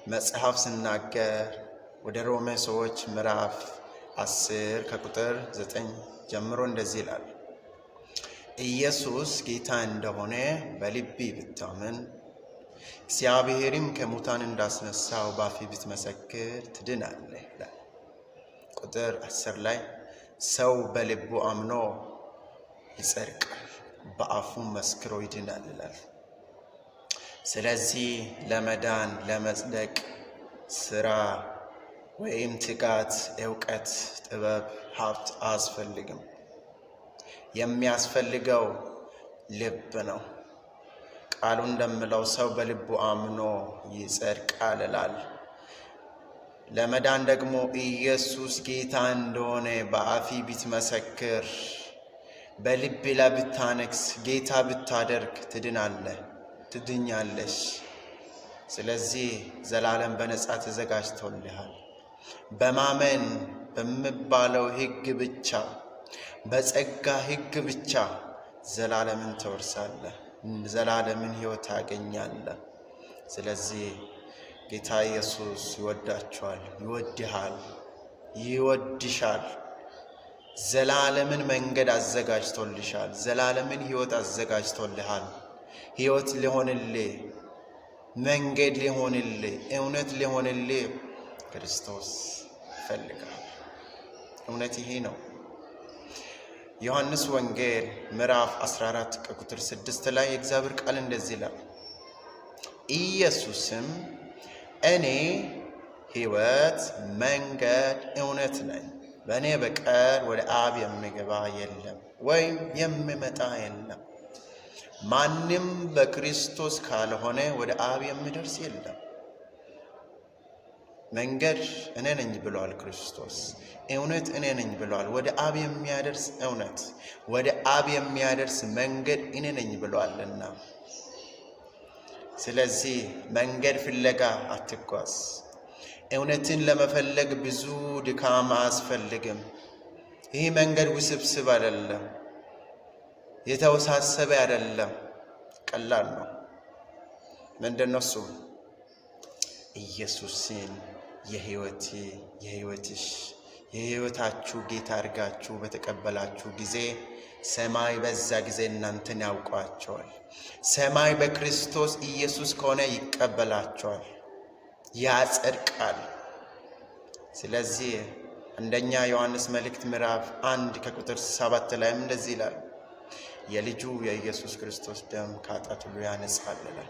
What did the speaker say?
መጽሐፍ ሲናገር ወደ ሮሜ ሰዎች ምዕራፍ 10 ከቁጥር 9 ጀምሮ እንደዚህ ይላል። ኢየሱስ ጌታ እንደሆነ በልብ ብታምን እግዚአብሔርም ከሙታን እንዳስነሳው በአፍህ ብትመሰክር ትድናለህ ይላል። ቁጥር 10 ላይ ሰው በልቡ አምኖ ይጸድቃል፣ በአፉም መስክሮ ይድናል ይላል። ስለዚህ ለመዳን ለመጽደቅ ስራ ወይም ትጋት፣ እውቀት፣ ጥበብ፣ ሀብት አያስፈልግም። የሚያስፈልገው ልብ ነው። ቃሉ እንደሚለው ሰው በልቡ አምኖ ይጸድቃል ይላል። ለመዳን ደግሞ ኢየሱስ ጌታ እንደሆነ በአፍህ ብትመሰክር፣ በልብ ላይ ብታነግስ፣ ጌታ ብታደርግ ትድናለህ፣ ትድኛለሽ። ስለዚህ ዘላለም በነጻ ተዘጋጅቶልሃል። በማመን በሚባለው ሕግ ብቻ፣ በጸጋ ሕግ ብቻ ዘላለምን ትወርሳለህ፣ ዘላለምን ሕይወት ታገኛለህ። ስለዚህ ጌታ ኢየሱስ ይወዳችኋል፣ ይወድሃል፣ ይወድሻል። ዘላለምን መንገድ አዘጋጅቶልሻል። ዘላለምን ሕይወት አዘጋጅቶልሃል። ሕይወት ሊሆንልህ፣ መንገድ ሊሆንልህ፣ እውነት ሊሆንልህ ክርስቶስ ይፈልጋል። እውነት ይሄ ነው። ዮሐንስ ወንጌል ምዕራፍ 14 ከቁጥር 6 ላይ የእግዚአብሔር ቃል እንደዚህ ይላል። ኢየሱስም እኔ ሕይወት፣ መንገድ፣ እውነት ነኝ፣ በእኔ በቀር ወደ አብ የሚገባ የለም ወይም የሚመጣ የለም። ማንም በክርስቶስ ካልሆነ ወደ አብ የሚደርስ የለም። መንገድ እኔ ነኝ ብሏል ክርስቶስ። እውነት እኔ ነኝ ብሏል። ወደ አብ የሚያደርስ እውነት፣ ወደ አብ የሚያደርስ መንገድ እኔ ነኝ ብሏልና፣ ስለዚህ መንገድ ፍለጋ አትጓዝ። እውነትን ለመፈለግ ብዙ ድካም አያስፈልግም። ይህ መንገድ ውስብስብ አይደለም፣ የተወሳሰበ አይደለም፣ ቀላል ነው። ምንድነው እሱ? ኢየሱስን የሕይወታችሁ ጌታ አድርጋችሁ በተቀበላችሁ ጊዜ ሰማይ በዛ ጊዜ እናንተን ያውቋቸዋል። ሰማይ በክርስቶስ ኢየሱስ ከሆነ ይቀበላቸዋል፣ ያጸድቃል። ስለዚህ አንደኛ ዮሐንስ መልእክት ምዕራፍ 1 ከቁጥር 7 ላይም እንደዚህ ይላል፣ የልጁ የኢየሱስ ክርስቶስ ደም ከኃጢአት ሁሉ ያነጻል ይላል።